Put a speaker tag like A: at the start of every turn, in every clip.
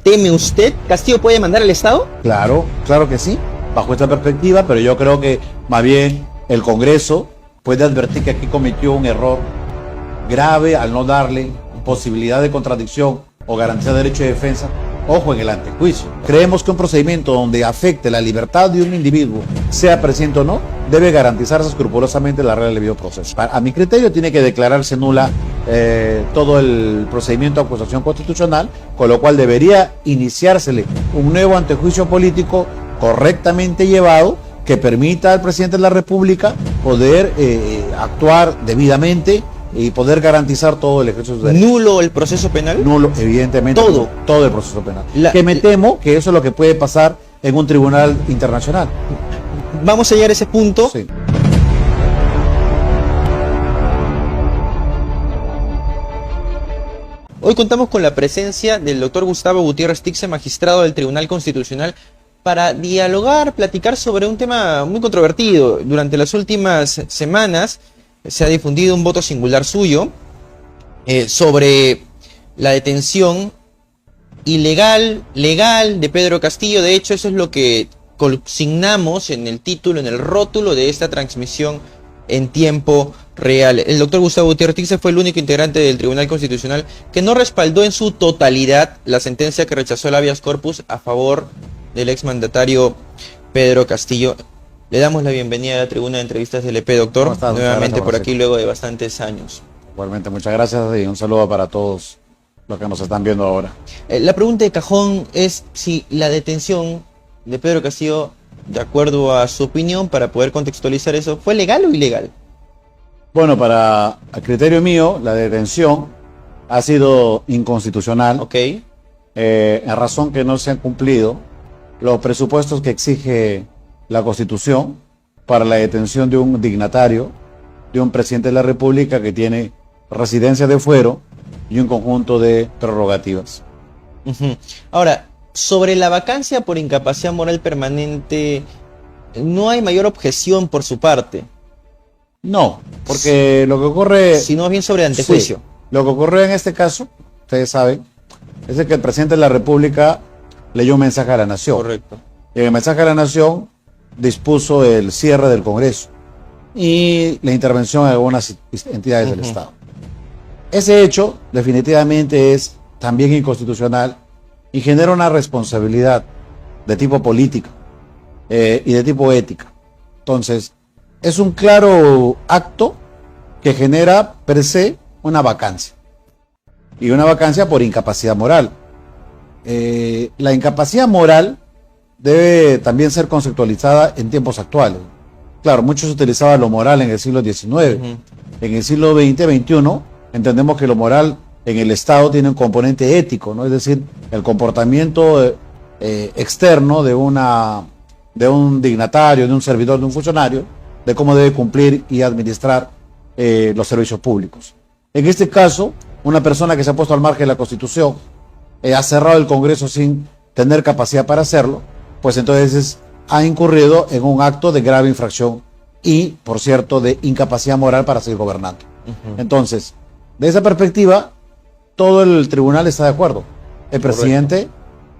A: teme usted? ¿Castillo puede demandar al Estado?
B: Claro, claro que sí, bajo esta perspectiva, pero yo creo que más bien el Congreso puede advertir que aquí cometió un error grave al no darle posibilidad de contradicción o garantía de derecho de defensa. Ojo en el antejuicio. Creemos que un procedimiento donde afecte la libertad de un individuo, sea presente o no, debe garantizarse escrupulosamente la regla del debido proceso. A mi criterio tiene que declararse nula todo el procedimiento de acusación constitucional, con lo cual debería iniciársele un nuevo antejuicio político correctamente llevado que permita al presidente de la República poder actuar debidamente y poder garantizar todo el ejercicio de sus derechos.
A: ¿Nulo el proceso penal?
B: Nulo, evidentemente. Todo el proceso penal. Que me temo que eso es lo que puede pasar en un tribunal internacional.
A: Vamos a llegar a ese punto.
B: Sí.
A: Hoy contamos con la presencia del doctor Gustavo Gutiérrez Tixe, magistrado del Tribunal Constitucional, para dialogar, platicar sobre un tema muy controvertido. Durante las últimas semanas se ha difundido un voto singular suyo sobre la detención ilegal, legal de Pedro Castillo. De hecho, eso es lo que consignamos en el título, en el rótulo de esta transmisión en tiempo real. El doctor Gustavo Gutiérrez Tixe fue el único integrante del Tribunal Constitucional que no respaldó en su totalidad la sentencia que rechazó el habeas corpus a favor del exmandatario Pedro Castillo. Le damos la bienvenida a la tribuna de entrevistas del EP, doctor.
B: ¿Cómo estás?
A: Nuevamente por aquí luego de bastantes años.
B: Igualmente, muchas gracias y un saludo para todos los que nos están viendo ahora.
A: La pregunta de cajón es si la detención de Pedro Castillo, de acuerdo a su opinión, para poder contextualizar eso, ¿fue legal o ilegal?
B: Bueno, a criterio mío, la detención ha sido inconstitucional.
A: Ok.
B: En razón que no se han cumplido los presupuestos que exige la Constitución para la detención de un dignatario, de un presidente de la República que tiene residencia de fuero y un conjunto de prerrogativas.
A: Ahora, sobre la vacancia por incapacidad moral permanente, no hay mayor objeción por su parte.
B: No, porque lo que ocurre...
A: Sino bien sobre el antejuicio.
B: Sí, lo que ocurrió en este caso, ustedes saben, es que el presidente de la República leyó un mensaje a la Nación.
A: Correcto.
B: Y en el mensaje a la Nación dispuso el cierre del Congreso y la intervención de algunas entidades del Estado. Ese hecho definitivamente es también inconstitucional y genera una responsabilidad de tipo político y de tipo ética. Entonces, es un claro acto que genera per se una vacancia. Y una vacancia por incapacidad moral. La incapacidad moral debe también ser conceptualizada en tiempos actuales. Claro, muchos utilizaban lo moral en el siglo XIX. En el siglo XX, XXI, entendemos que lo moral en el Estado tiene un componente ético, ¿no? Es decir, el comportamiento externo de un dignatario, de un servidor, de un funcionario, de cómo debe cumplir y administrar los servicios públicos. En este caso, una persona que se ha puesto al margen de la Constitución, ha cerrado el Congreso sin tener capacidad para hacerlo, pues entonces ha incurrido en un acto de grave infracción y, por cierto, de incapacidad moral para seguir gobernando. Entonces, de esa perspectiva, todo el tribunal está de acuerdo. El presidente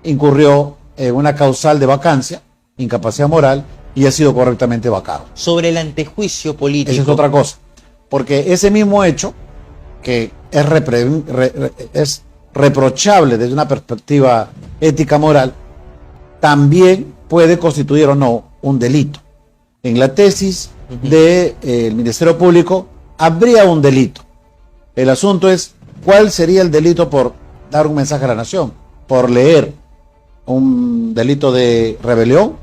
B: incurrió en una causal de vacancia, incapacidad moral, y ha sido correctamente vacado.
A: Sobre el antejuicio político.
B: Esa es otra cosa, porque ese mismo hecho, que es reprochable desde una perspectiva ética moral, también puede constituir o no un delito. En la tesis del Ministerio Público habría un delito. El asunto es cuál sería el delito por dar un mensaje a la nación, por leer un delito de rebelión,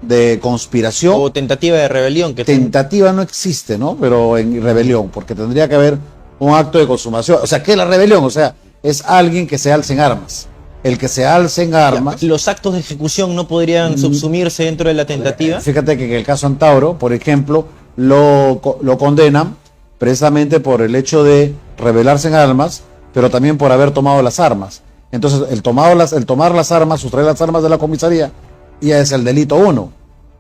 B: de conspiración.
A: O tentativa de rebelión.
B: Tentativa no existe, ¿no? Pero en rebelión, porque tendría que haber un acto de consumación. O sea, ¿qué es la rebelión? O sea, es alguien que se alce en armas. El que se alce en armas...
A: ¿Los actos de ejecución no podrían subsumirse dentro de la tentativa?
B: Fíjate que en el caso Antauro, por ejemplo, lo condenan precisamente por el hecho de rebelarse en armas, pero también por haber tomado las armas. Entonces, el tomar las armas, sustraer las armas de la comisaría, ya es el delito 1.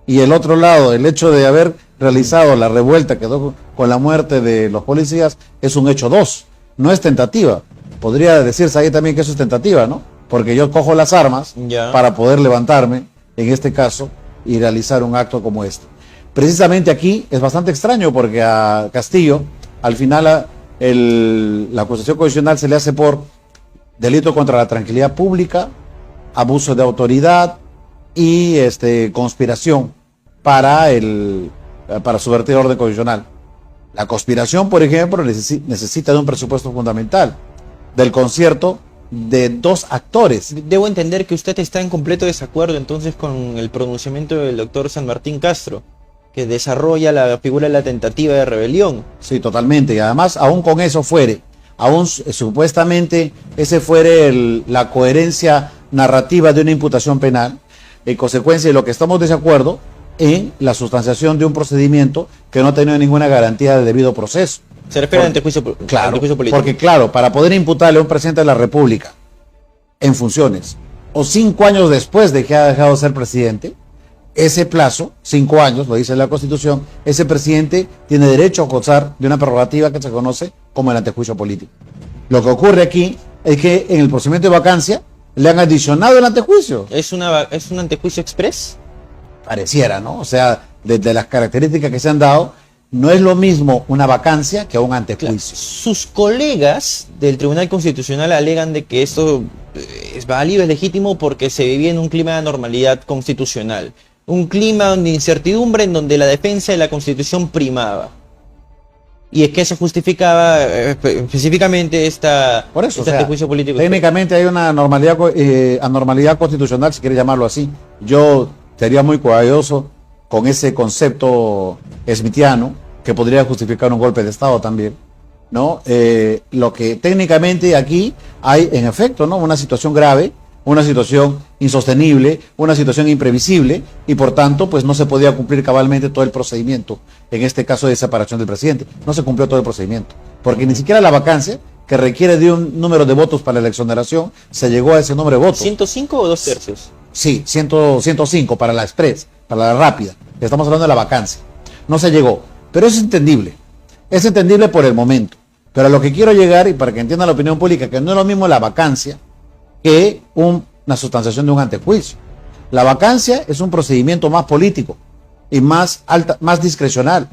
B: Y el otro lado, el hecho de haber realizado la revuelta que quedó con la muerte de los policías, es un hecho 2. No es tentativa. Podría decirse ahí también que eso es tentativa, ¿no? porque yo cojo las armas
A: Ya.
B: para poder levantarme, en este caso, y realizar un acto como este. Precisamente aquí es bastante extraño porque a Castillo, al final, la acusación constitucional se le hace por delito contra la tranquilidad pública, abuso de autoridad y conspiración para subvertir el orden constitucional. La conspiración, por ejemplo, necesita de un presupuesto fundamental, del concierto de dos actores.
A: Debo entender que usted está en completo desacuerdo entonces con el pronunciamiento del doctor San Martín Castro, que desarrolla la figura de la tentativa de rebelión.
B: Sí, totalmente. Y además, aún con eso supuestamente ese fuere la coherencia narrativa de una imputación penal, en consecuencia de lo que estamos de desacuerdo en la sustanciación de un procedimiento que no ha tenido ninguna garantía de debido proceso.
A: Se refiere al antejuicio,
B: Claro,
A: antejuicio político.
B: porque claro, para poder imputarle a un presidente de la República en funciones, o 5 años después de que ha dejado de ser presidente, ese plazo, 5 años, lo dice la Constitución, ese presidente tiene derecho a gozar de una prerrogativa que se conoce como el antejuicio político. Lo que ocurre aquí es que en el procedimiento de vacancia le han adicionado el antejuicio.
A: ¿Es un antejuicio express?
B: Pareciera, ¿no? O sea, desde las características que se han dado, no es lo mismo una vacancia que un antejuicio.
A: Sus colegas del Tribunal Constitucional alegan de que esto es válido, es legítimo porque se vivía en un clima de normalidad constitucional, un clima de incertidumbre en donde la defensa de la Constitución primaba. Y es que eso justificaba específicamente
B: Por eso,
A: este antejuicio político.
B: técnicamente hay una anormalidad constitucional, si quiere llamarlo así. Yo sería muy cuidadoso con ese concepto smithiano, que podría justificar un golpe de Estado también, ¿no? Lo que técnicamente aquí hay, en efecto, ¿no? Una situación grave, una situación insostenible, una situación imprevisible, y por tanto, pues no se podía cumplir cabalmente todo el procedimiento, en este caso de separación del presidente. No se cumplió todo el procedimiento, porque ni siquiera la vacancia, que requiere de un número de votos para la exoneración, se llegó a ese número de votos.
A: ¿105 o 2/3?
B: Sí, 105 para la express, para la rápida. Estamos hablando de la vacancia. No se llegó, pero es entendible. Es entendible por el momento. Pero a lo que quiero llegar, y para que entienda la opinión pública, que no es lo mismo la vacancia que una sustanciación de un antejuicio. La vacancia es un procedimiento más político y más discrecional.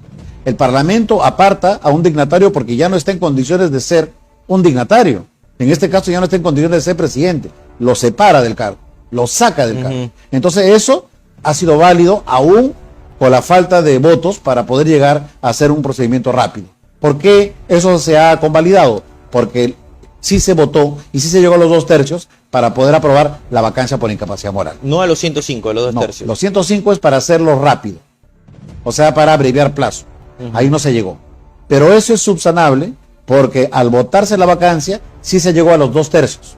B: El Parlamento aparta a un dignatario porque ya no está en condiciones de ser un dignatario. En este caso ya no está en condiciones de ser presidente. Lo separa del cargo, lo saca del cargo. Entonces eso ha sido válido aún con la falta de votos para poder llegar a hacer un procedimiento rápido. ¿Por qué eso se ha convalidado? Porque sí se votó y sí se llegó a los 2/3 para poder aprobar la vacancia por incapacidad moral.
A: No a los 105, a los 2/3.
B: Los 105 es para hacerlo rápido, o sea, para abreviar plazo. Ahí no se llegó. Pero eso es subsanable porque al votarse la vacancia sí se llegó a los 2/3.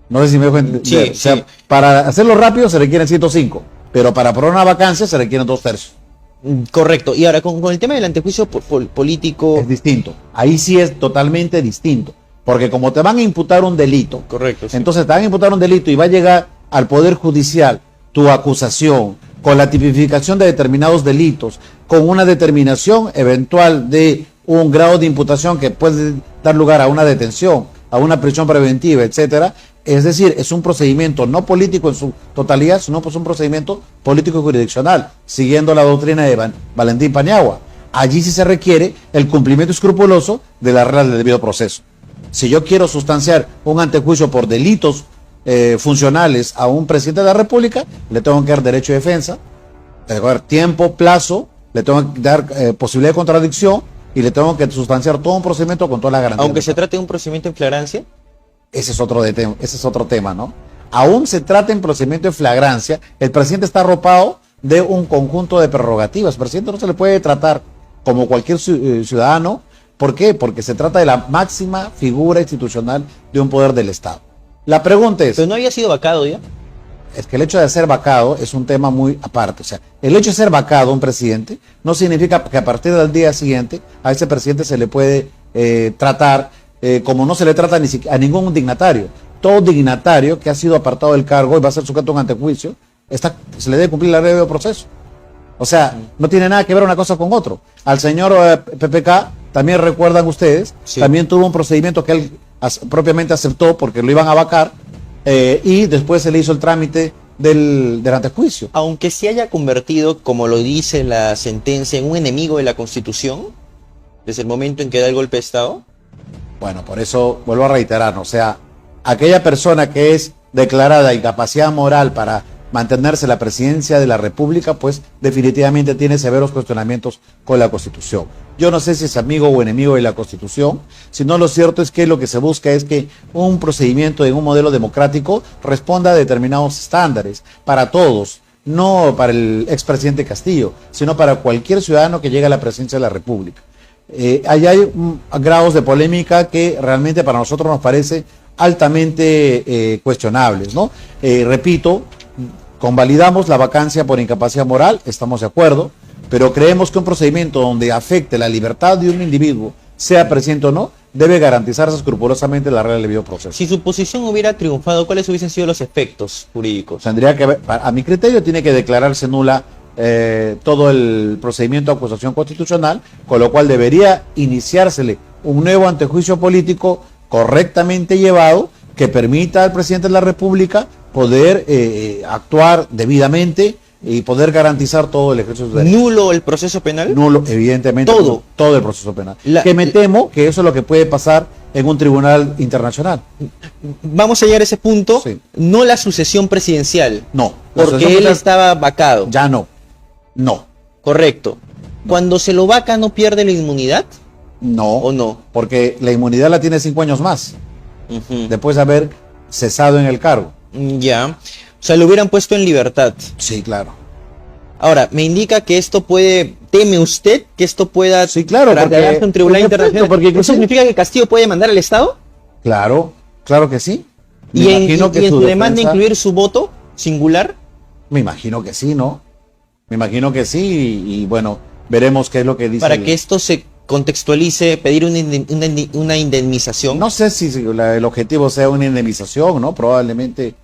B: No sé si me dejo entender.
A: Sí,
B: o sea,
A: sí.
B: para hacerlo rápido se requieren 105, pero para aprobar una vacancia se requieren 2/3.
A: Correcto. Y ahora, con el tema del antejuicio político...
B: Es distinto. Ahí sí es totalmente distinto. Porque como te van a imputar un delito,
A: Correcto, sí.
B: entonces te van a imputar un delito y va a llegar al Poder Judicial tu acusación con la tipificación de determinados delitos, con una determinación eventual de un grado de imputación que puede dar lugar a una detención, a una prisión preventiva, etcétera. Es decir, es un procedimiento no político en su totalidad, sino pues un procedimiento político y jurisdiccional, siguiendo la doctrina de Valentín Paniagua. Allí sí se requiere el cumplimiento escrupuloso de las reglas del debido proceso. Si yo quiero sustanciar un antejuicio por delitos funcionales a un presidente de la República, le tengo que dar derecho de defensa, le tengo que dar tiempo, plazo, le tengo que dar posibilidad de contradicción y le tengo que sustanciar todo un procedimiento con todas las garantías.
A: Aunque se trate de un procedimiento en flagrancia.
B: Ese es otro tema, ¿no? Aún se trata en procedimiento de flagrancia, el presidente está arropado de un conjunto de prerrogativas. El presidente no se le puede tratar como cualquier ciudadano. ¿Por qué? Porque se trata de la máxima figura institucional de un poder del Estado. La pregunta es...
A: Pero no había sido vacado ya.
B: Es que el hecho de ser vacado es un tema muy aparte. O sea, el hecho de ser vacado un presidente no significa que a partir del día siguiente a ese presidente se le puede tratar como no se le trata a ningún dignatario. Todo dignatario que ha sido apartado del cargo y va a ser sujeto a un antejuicio, se le debe cumplir la ley de proceso. O sea, no tiene nada que ver una cosa con otro. Al señor PPK, también recuerdan ustedes,
A: sí,
B: también tuvo un procedimiento que él propiamente aceptó porque lo iban a vacar, y después se le hizo el trámite del antejuicio.
A: Aunque se haya convertido, como lo dice la sentencia, en un enemigo de la Constitución, desde el momento en que da el golpe de Estado.
B: Bueno, por eso vuelvo a reiterar, o sea, aquella persona que es declarada incapacidad moral para mantenerse en la presidencia de la República, pues definitivamente tiene severos cuestionamientos con la Constitución. Yo no sé si es amigo o enemigo de la Constitución, sino lo cierto es que lo que se busca es que un procedimiento en un modelo democrático responda a determinados estándares para todos, no para el expresidente Castillo, sino para cualquier ciudadano que llegue a la presidencia de la República. Allá hay grados de polémica que realmente para nosotros nos parece altamente cuestionables, ¿no? Repito, convalidamos la vacancia por incapacidad moral, estamos de acuerdo, pero creemos que un procedimiento donde afecte la libertad de un individuo, sea presidente o no, debe garantizarse escrupulosamente la regla del debido proceso.
A: Si su posición hubiera triunfado, ¿cuáles hubiesen sido los efectos jurídicos?
B: Tendría que, a mi criterio, tiene que declararse nula todo el procedimiento de acusación constitucional, con lo cual debería iniciársele un nuevo antejuicio político correctamente llevado que permita al presidente de la República poder actuar debidamente y poder garantizar todo el ejercicio de derecho.
A: ¿Nulo el proceso penal?
B: Nulo, evidentemente. Todo el proceso penal. Que me temo que eso es lo que puede pasar en un tribunal internacional.
A: Vamos a llegar a ese punto.
B: Sí.
A: No la sucesión presidencial.
B: No.
A: Porque él estaba vacado.
B: Ya no. No.
A: Correcto. Cuando se lo vaca, ¿no pierde la inmunidad?
B: No.
A: ¿O no?
B: Porque la inmunidad la tiene 5 años más. Después de haber cesado en el cargo.
A: Ya. O sea, lo hubieran puesto en libertad.
B: Sí, claro.
A: Ahora, me indica que esto puede... ¿Teme usted que esto pueda...
B: Sí, claro.
A: Porque un tribunal internacional?
B: Porque
A: ¿Eso significa que Castillo puede demandar al Estado?
B: Claro, claro que sí.
A: ¿Y en su demanda incluir su voto singular?
B: Me imagino que sí, ¿no? Me imagino que sí y bueno, veremos qué es lo que dice.
A: Para que esto se contextualice, pedir una indemnización.
B: No sé si el objetivo sea una indemnización, ¿no? Probablemente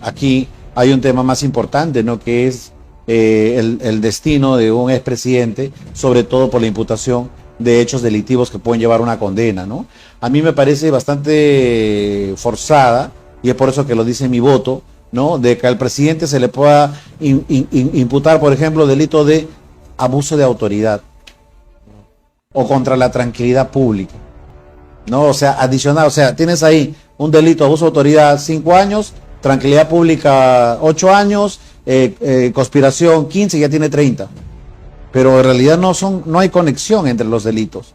B: aquí hay un tema más importante, ¿no? Que es el destino de un expresidente, sobre todo por la imputación de hechos delictivos que pueden llevar una condena, ¿no? A mí me parece bastante forzada, y es por eso que lo dice mi voto, ¿no? De que al presidente se le pueda imputar, por ejemplo, delito de abuso de autoridad o contra la tranquilidad pública, ¿no? O sea, adicional, o sea, tienes ahí un delito de abuso de autoridad 5 años, tranquilidad pública 8 años, conspiración 15, ya tiene 30. Pero en realidad no hay conexión entre los delitos.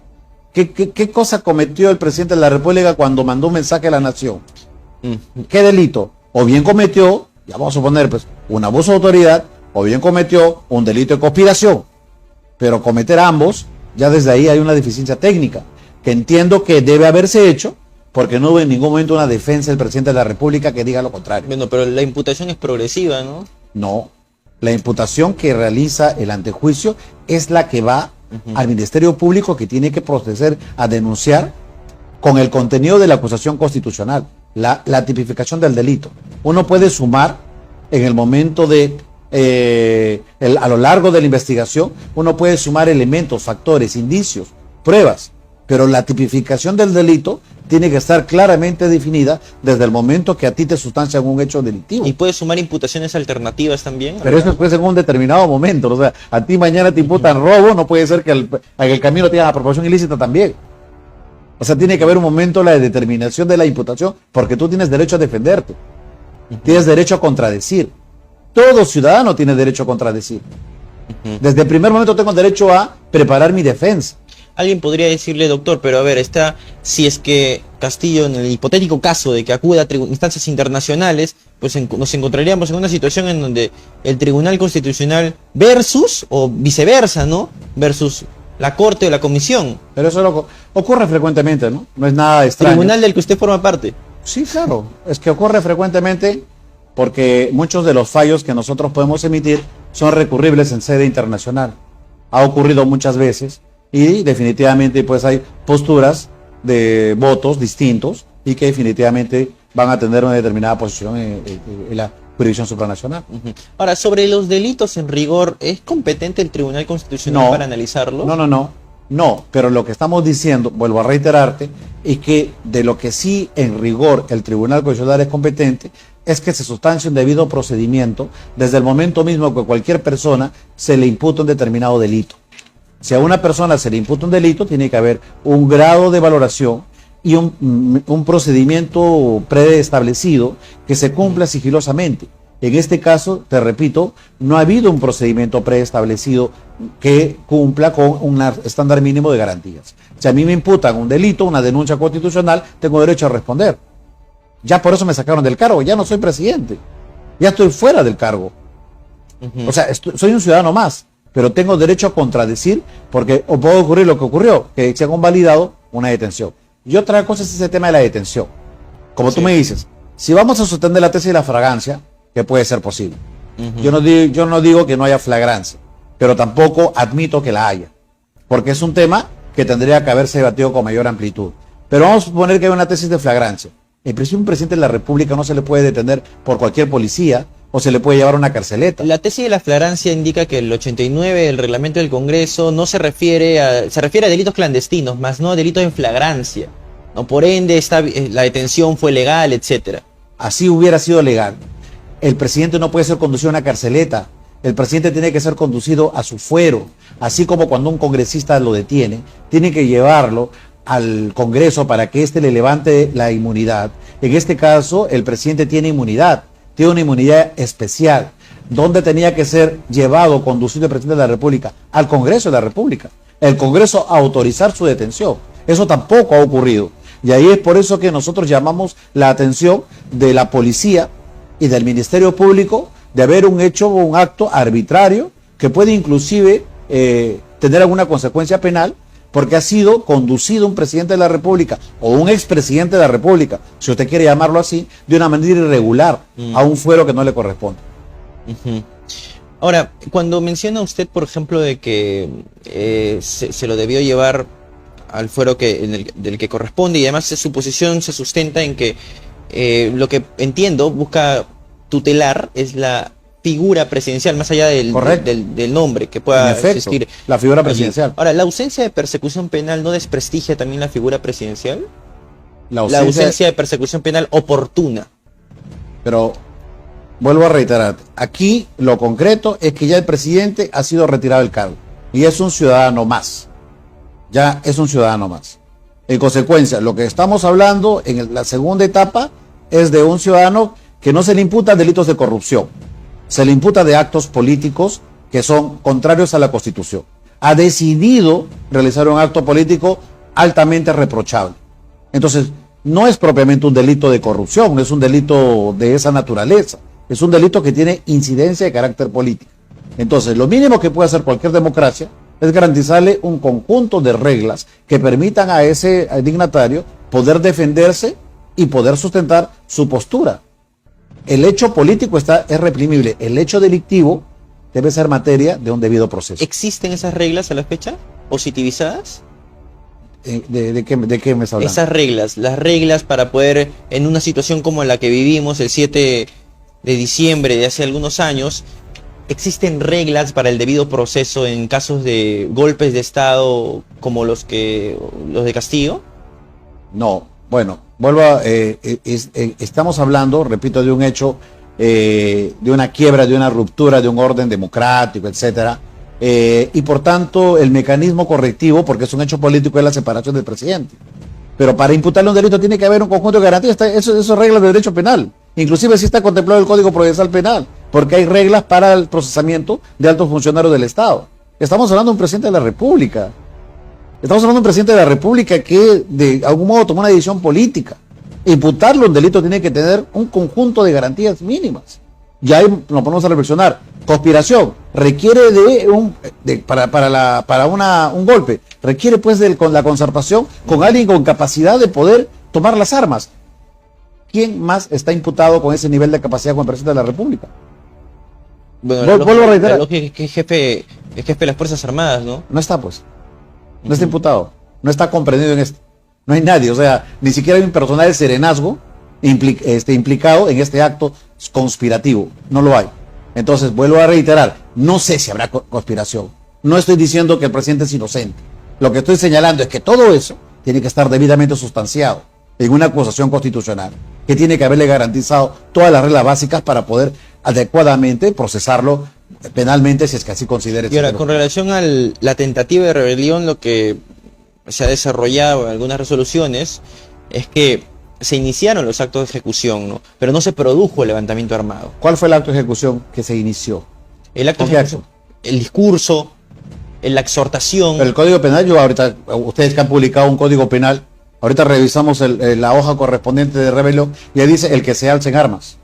B: ¿Qué cosa cometió el presidente de la República cuando mandó un mensaje a la nación? ¿Qué delito? O bien cometió, ya vamos a suponer, pues, un abuso de autoridad, o bien cometió un delito de conspiración. Pero cometer ambos, ya desde ahí hay una deficiencia técnica, que entiendo que debe haberse hecho, porque no hubo en ningún momento una defensa del presidente de la República que diga lo contrario.
A: Bueno, pero la imputación es progresiva, ¿no?
B: No, la imputación que realiza el antejuicio es la que va al Ministerio Público, que tiene que proceder a denunciar con el contenido de la acusación constitucional, la tipificación del delito. Uno puede sumar en el momento de, a lo largo de la investigación, uno puede sumar elementos, factores, indicios, pruebas, pero la tipificación del delito tiene que estar claramente definida desde el momento que a ti te sustancian un hecho delictivo.
A: ¿Y puede sumar imputaciones alternativas también?
B: Pero eso puede ser en un determinado momento. O sea, a ti mañana te imputan robo, no puede ser que en el camino tengas apropiación ilícita también. O sea, tiene que haber un momento la determinación de la imputación, porque tú tienes derecho a defenderte. Tienes derecho a contradecir. Todo ciudadano tiene derecho a contradecir. Desde el primer momento tengo derecho a preparar mi defensa.
A: Alguien podría decirle, doctor, pero a ver, si es que Castillo, en el hipotético caso de que acuda a instancias internacionales, pues nos encontraríamos en una situación en donde el Tribunal Constitucional versus, o viceversa, ¿no? Versus la Corte o la Comisión.
B: Pero eso ocurre frecuentemente, ¿no? No es nada extraño.
A: Tribunal del que usted forma parte.
B: Sí, claro. Es que ocurre frecuentemente porque muchos de los fallos que nosotros podemos emitir son recurribles en sede internacional. Ha ocurrido muchas veces. Y definitivamente pues hay posturas de votos distintos y que definitivamente van a tener una determinada posición en la jurisdicción supranacional.
A: Ahora, sobre los delitos en rigor, ¿es competente el Tribunal Constitucional para analizarlo?
B: No. No, pero lo que estamos diciendo, vuelvo a reiterarte, es que de lo que sí en rigor el Tribunal Constitucional es competente es que se sustancie un debido procedimiento desde el momento mismo que cualquier persona se le imputa un determinado delito. Si a una persona se le imputa un delito, tiene que haber un grado de valoración y un procedimiento preestablecido que se cumpla sigilosamente. En este caso, te repito, no ha habido un procedimiento preestablecido que cumpla con un estándar mínimo de garantías. Si a mí me imputan un delito, una denuncia constitucional, tengo derecho a responder. Ya por eso me sacaron del cargo, ya no soy presidente, ya estoy fuera del cargo. O sea, soy un ciudadano más, pero tengo derecho a contradecir porque o puede ocurrir lo que ocurrió, que se ha convalidado una detención. Y otra cosa es ese tema de la detención. Como tú me dices, si vamos a sostener la tesis de la flagrancia, que puede ser posible. Yo no digo que no haya flagrancia, pero tampoco admito que la haya, porque es un tema que tendría que haberse debatido con mayor amplitud. Pero vamos a suponer que hay una tesis de flagrancia. En principio, un presidente de la República no se le puede detener por cualquier policía o se le puede llevar a una carceleta.
A: La tesis de la flagrancia indica que el 89 del reglamento del Congreso no se refiere a delitos clandestinos, más no a delitos en flagrancia. No, por ende, la detención fue legal, etcétera.
B: Así hubiera sido legal. El presidente no puede ser conducido a una carceleta. El presidente tiene que ser conducido a su fuero. Así como cuando un congresista lo detiene, tiene que llevarlo al Congreso para que éste le levante la inmunidad. En este caso, el presidente tiene inmunidad. Tiene una inmunidad especial. ¿Dónde tenía que ser llevado, conducido el presidente de la República? Al Congreso de la República. El Congreso a autorizar su detención. Eso tampoco ha ocurrido. Y ahí es por eso que nosotros llamamos la atención de la policía y del Ministerio Público de haber hecho un acto arbitrario que puede inclusive tener alguna consecuencia penal porque ha sido conducido un presidente de la República o un expresidente de la República, si usted quiere llamarlo así, de una manera irregular a un fuero que no le corresponde.
A: Ahora, cuando menciona usted, por ejemplo, de que se lo debió llevar al fuero del que corresponde y además su posición se sustenta en que lo que entiendo busca tutelar es la figura presidencial, más allá del nombre que pueda existir.
B: La figura presidencial.
A: Ahora, ¿la ausencia de persecución penal no desprestigia también la figura presidencial?
B: La
A: ausencia de persecución penal oportuna.
B: Pero vuelvo a reiterar, aquí lo concreto es que ya el presidente ha sido retirado del cargo y es un ciudadano más. Ya es un ciudadano más. En consecuencia, lo que estamos hablando en la segunda etapa es de un ciudadano que no se le imputa delitos de corrupción, se le imputa de actos políticos que son contrarios a la Constitución. Ha decidido realizar un acto político altamente reprochable. Entonces, no es propiamente un delito de corrupción, no es un delito de esa naturaleza, es un delito que tiene incidencia de carácter político. Entonces, lo mínimo que puede hacer cualquier democracia es garantizarle un conjunto de reglas que permitan a ese dignatario poder defenderse y poder sustentar su postura. El hecho político es reprimible, el hecho delictivo debe ser materia de un debido proceso.
A: ¿Existen esas reglas a la fecha? ¿Positivizadas?
B: ¿De qué me está hablando?
A: Esas reglas, las reglas para poder, en una situación como la que vivimos el 7 de diciembre de hace algunos años, ¿existen reglas para el debido proceso en casos de golpes de Estado como los de Castillo?
B: No, bueno, estamos hablando, repito, de un hecho, de una quiebra, de una ruptura de un orden democrático, etcétera, y por tanto el mecanismo correctivo, porque es un hecho político, es la separación del presidente. Pero para imputarle un delito tiene que haber un conjunto de garantías, eso es reglas de derecho penal. Inclusive sí está contemplado el Código Procesal Penal, porque hay reglas para el procesamiento de altos funcionarios del Estado. Estamos hablando de un presidente de la República. Estamos hablando de un presidente de la República que de algún modo tomó una decisión política. Imputarle un delito tiene que tener un conjunto de garantías mínimas. Y ahí nos ponemos a reflexionar. Conspiración requiere un golpe, requiere pues con la concertación con alguien con capacidad de poder tomar las armas. ¿Quién más está imputado con ese nivel de capacidad como el presidente de la República?
A: Bueno, vuelvo a reiterar. La lógica es que es jefe de las Fuerzas Armadas, ¿no?
B: No está, pues. No está imputado. No está comprendido en esto. No hay nadie. O sea, ni siquiera hay un personal de serenazgo implicado en este acto conspirativo. No lo hay. Entonces, vuelvo a reiterar. No sé si habrá conspiración. No estoy diciendo que el presidente es inocente. Lo que estoy señalando es que todo eso tiene que estar debidamente sustanciado en una acusación constitucional, que tiene que haberle garantizado todas las reglas básicas para poder adecuadamente procesarlo penalmente, si es que así considere.
A: Y ahora, con relación a la tentativa de rebelión, lo que se ha desarrollado en algunas resoluciones es que se iniciaron los actos de ejecución, ¿no? Pero no se produjo el levantamiento armado.
B: ¿Cuál fue el acto de ejecución que se inició?
A: El acto de ejecución, el discurso, la exhortación.
B: Pero el Código Penal, yo ahorita, ustedes que han publicado un Código Penal, ahorita revisamos la hoja correspondiente de rebelión y ahí dice el que se alce en armas.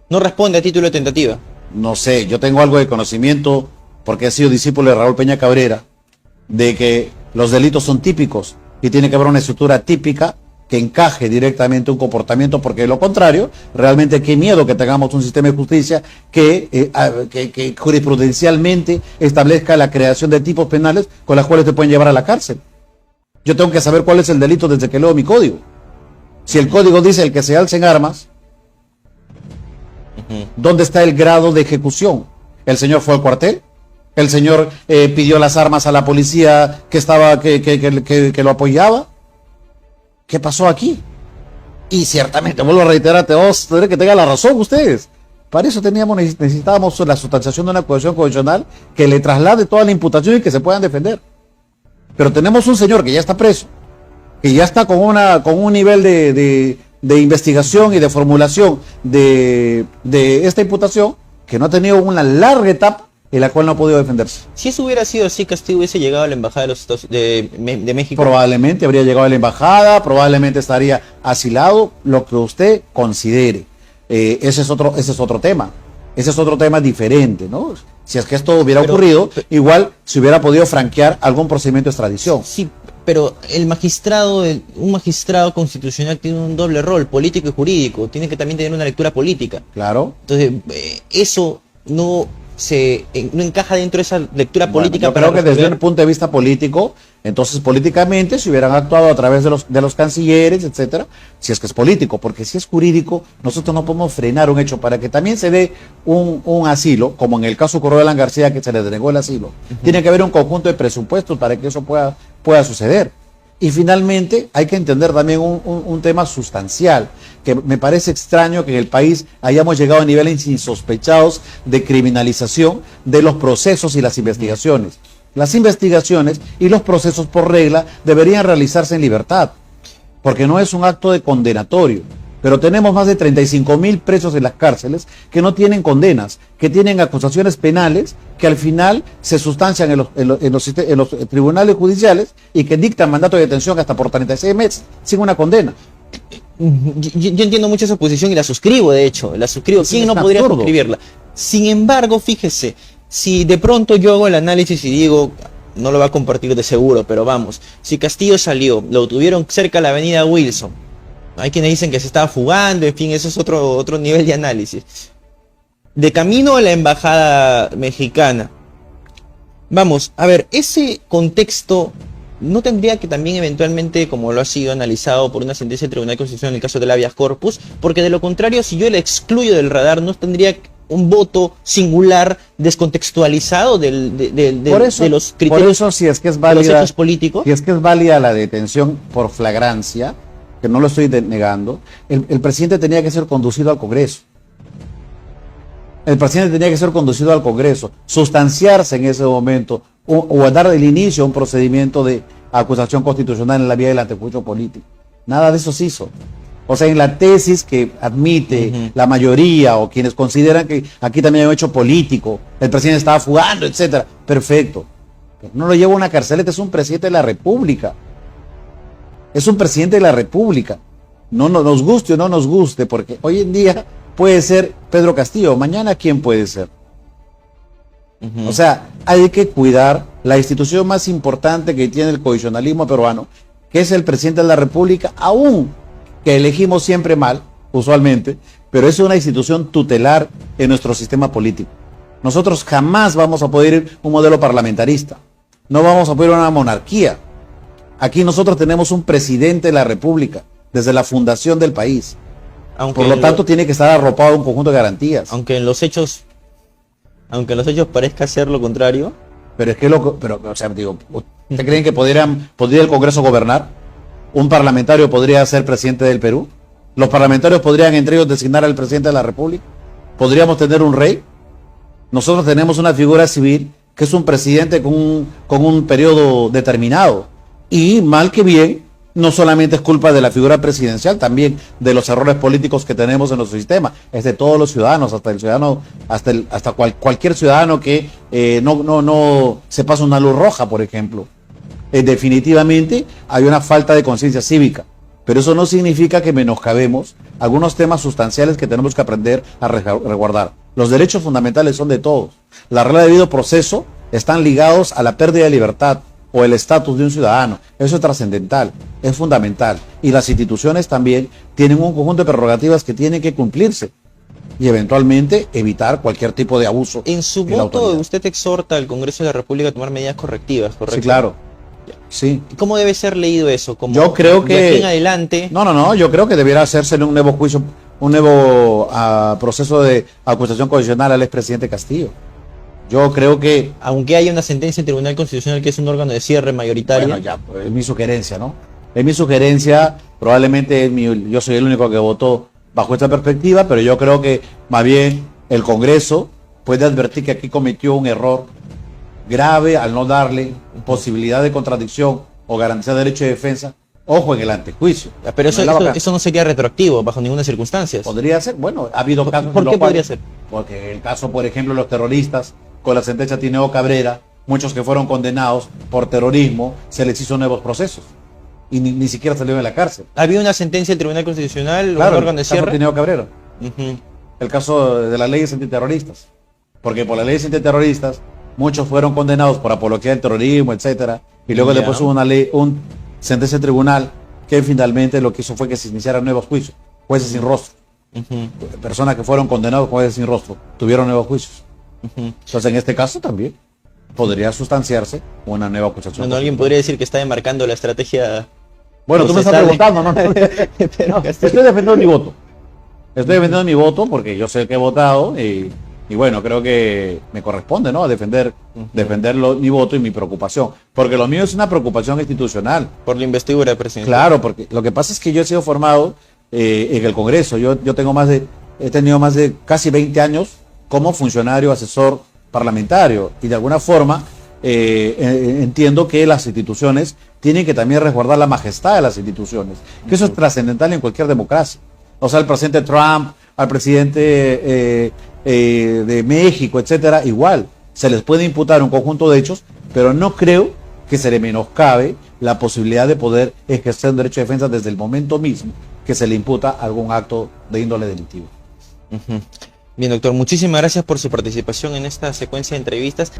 A: No responde a título de tentativa.
B: No sé, yo tengo algo de conocimiento, porque he sido discípulo de Raúl Peña Cabrera, de que los delitos son típicos y tiene que haber una estructura típica que encaje directamente un comportamiento, porque de lo contrario, realmente qué miedo que tengamos un sistema de justicia que jurisprudencialmente establezca la creación de tipos penales con las cuales te pueden llevar a la cárcel. Yo tengo que saber cuál es el delito desde que leo mi código. Si el código dice el que se alce en armas, ¿dónde está el grado de ejecución? ¿El señor fue al cuartel? ¿El señor pidió las armas a la policía que lo apoyaba? ¿Qué pasó aquí? Y ciertamente, vuelvo a reiterarte, tendré que tengan la razón ustedes. Para eso necesitábamos la sustanciación de una acusación condicional que le traslade toda la imputación y que se puedan defender. Pero tenemos un señor que ya está preso, que ya está con un nivel de investigación y de formulación de esta imputación, que no ha tenido una larga etapa en la cual no ha podido defenderse.
A: Si eso hubiera sido así, Castillo hubiese llegado a la embajada de los Estados de México.
B: Probablemente habría llegado a la embajada, probablemente estaría asilado, lo que usted considere. Ese es otro tema. Ese es otro tema diferente, ¿no? Si es que esto hubiera ocurrido, igual se hubiera podido franquear algún procedimiento de extradición.
A: Sí, pero un magistrado constitucional tiene un doble rol, político y jurídico. Tiene que también tener una lectura política.
B: Claro.
A: Entonces, eso no encaja dentro de esa lectura política.
B: Yo creo que desde un punto de vista político, entonces políticamente se hubieran actuado a través de los cancilleres, etcétera, si es que es político, porque si es jurídico, nosotros no podemos frenar un hecho para que también se dé un asilo, como en el caso ocurrió de Alan García, que se le denegó el asilo. Tiene que haber un conjunto de presupuestos para que eso pueda suceder. Y finalmente hay que entender también un tema sustancial, que me parece extraño que en el país hayamos llegado a niveles insospechados de criminalización de los procesos y las investigaciones. Las investigaciones y los procesos por regla deberían realizarse en libertad, porque no es un acto de condenatorio. Pero tenemos más de 35,000 presos en las cárceles que no tienen condenas, que tienen acusaciones penales que al final se sustancian en los tribunales judiciales y que dictan mandato de detención hasta por 36 meses sin una condena.
A: Yo entiendo mucho esa posición y la suscribo, de hecho. La suscribo. ¿Quién no podría suscribirla? Sin embargo, fíjese, si de pronto yo hago el análisis y digo, no lo va a compartir de seguro, pero vamos, si Castillo salió, lo tuvieron cerca a la avenida Wilson, hay quienes dicen que se estaba fugando, en fin, eso es otro nivel de análisis. De camino a la embajada mexicana. Vamos, a ver, ese contexto no tendría que también eventualmente, como lo ha sido analizado por una sentencia del Tribunal Constitucional en el caso del habeas corpus, porque de lo contrario, si yo le excluyo del radar, no tendría un voto singular descontextualizado de los criterios.
B: Por eso, si es que es válida,
A: de los hechos políticos.
B: Si es que es válida la detención por flagrancia, que no lo estoy negando, el presidente tenía que ser conducido al Congreso. El presidente tenía que ser conducido al Congreso, sustanciarse en ese momento o dar el inicio a un procedimiento de acusación constitucional en la vía del antejuicio político. Nada de eso se hizo. O sea, en la tesis que admite la mayoría o quienes consideran que aquí también hay un hecho político, el presidente estaba fugando, etcétera, perfecto. Pero no lo lleva a una carceleta, es un presidente de la República. Es un presidente de la República. No nos guste o no nos guste, porque hoy en día puede ser Pedro Castillo, mañana ¿quién puede ser? O sea, hay que cuidar la institución más importante que tiene el constitucionalismo peruano, que es el presidente de la República, aún que elegimos siempre mal, usualmente, pero es una institución tutelar en nuestro sistema político. Nosotros jamás vamos a poder ir a un modelo parlamentarista, no vamos a poder ir a una monarquía. Aquí nosotros tenemos un presidente de la República, desde la fundación del país. Por lo tanto, tiene que estar arropado un conjunto de garantías.
A: Aunque en los hechos parezca ser lo contrario,
B: Pero es que o sea, digo, ¿ustedes creen que podría el Congreso gobernar? ¿Un parlamentario podría ser presidente del Perú? ¿Los parlamentarios podrían entre ellos designar al presidente de la República? ¿Podríamos tener un rey? Nosotros tenemos una figura civil que es un presidente con un periodo determinado. Y mal que bien, no solamente es culpa de la figura presidencial, también de los errores políticos que tenemos en nuestro sistema. Es de todos los ciudadanos, hasta el ciudadano, cualquier ciudadano que no se pasa una luz roja, por ejemplo. Definitivamente hay una falta de conciencia cívica, pero eso no significa que menoscabemos algunos temas sustanciales que tenemos que aprender a resguardar. Los derechos fundamentales son de todos. La regla de debido proceso están ligados a la pérdida de libertad o el estatus de un ciudadano. Eso es trascendental, es fundamental. Y las instituciones también tienen un conjunto de prerrogativas que tienen que cumplirse y eventualmente evitar cualquier tipo de abuso.
A: En su voto usted exhorta al Congreso de la República a tomar medidas correctivas, ¿correcto?
B: Sí, claro. Sí.
A: ¿Cómo debe ser leído eso? Como
B: yo creo que...
A: de aquí en adelante...
B: No, yo creo que debiera hacerse un nuevo juicio, un nuevo proceso de acusación condicional al expresidente Castillo. Yo creo que...
A: Aunque haya una sentencia del Tribunal Constitucional que es un órgano de cierre mayoritario...
B: Bueno, ya, pues, es mi sugerencia, ¿no? Es mi sugerencia, probablemente yo soy el único que votó bajo esta perspectiva, pero yo creo que más bien el Congreso puede advertir que aquí cometió un error grave al no darle posibilidad de contradicción o garantía de derecho de defensa, ojo, en el antejuicio.
A: Pero eso no sería retroactivo bajo ninguna circunstancia.
B: Podría ser, bueno, ha habido casos...
A: ¿Por qué podría ser?
B: Porque el caso, por ejemplo, de los terroristas, con la sentencia Tineo Cabrera, muchos que fueron condenados por terrorismo, se les hizo nuevos procesos. Y ni siquiera salieron de la cárcel.
A: Había una sentencia del Tribunal Constitucional,
B: claro,
A: un órgano de cierre.
B: El caso Tineo Cabrera. El caso de las leyes antiterroristas. Porque por las leyes antiterroristas, muchos fueron condenados por apología del terrorismo, etcétera, y luego después hubo una sentencia de tribunal que finalmente lo que hizo fue que se iniciaran nuevos juicios, jueces sin rostro. Personas que fueron condenados con jueces sin rostro tuvieron nuevos juicios. Entonces, en este caso también podría sustanciarse una nueva acusación.
A: No, alguien podría decir que está enmarcando la estrategia.
B: Bueno, tú me estás preguntando, ¿no? Estoy defendiendo mi voto. Estoy defendiendo mi voto porque yo sé que he votado y bueno, creo que me corresponde, ¿no? Defender mi voto y mi preocupación. Porque lo mío es una preocupación institucional.
A: Por la investidura presidencial.
B: Claro, porque lo que pasa es que yo he sido formado en el Congreso. Yo he tenido más de casi 20 años como funcionario asesor parlamentario. Y de alguna forma entiendo que las instituciones tienen que también resguardar la majestad de las instituciones. Que eso es trascendental en cualquier democracia. O sea, el presidente Trump, al presidente de México, etcétera, igual se les puede imputar un conjunto de hechos, pero no creo que se le menoscabe la posibilidad de poder ejercer un derecho de defensa desde el momento mismo que se le imputa algún acto de índole delictivo.
A: Bien, doctor, muchísimas gracias por su participación en esta secuencia de entrevistas.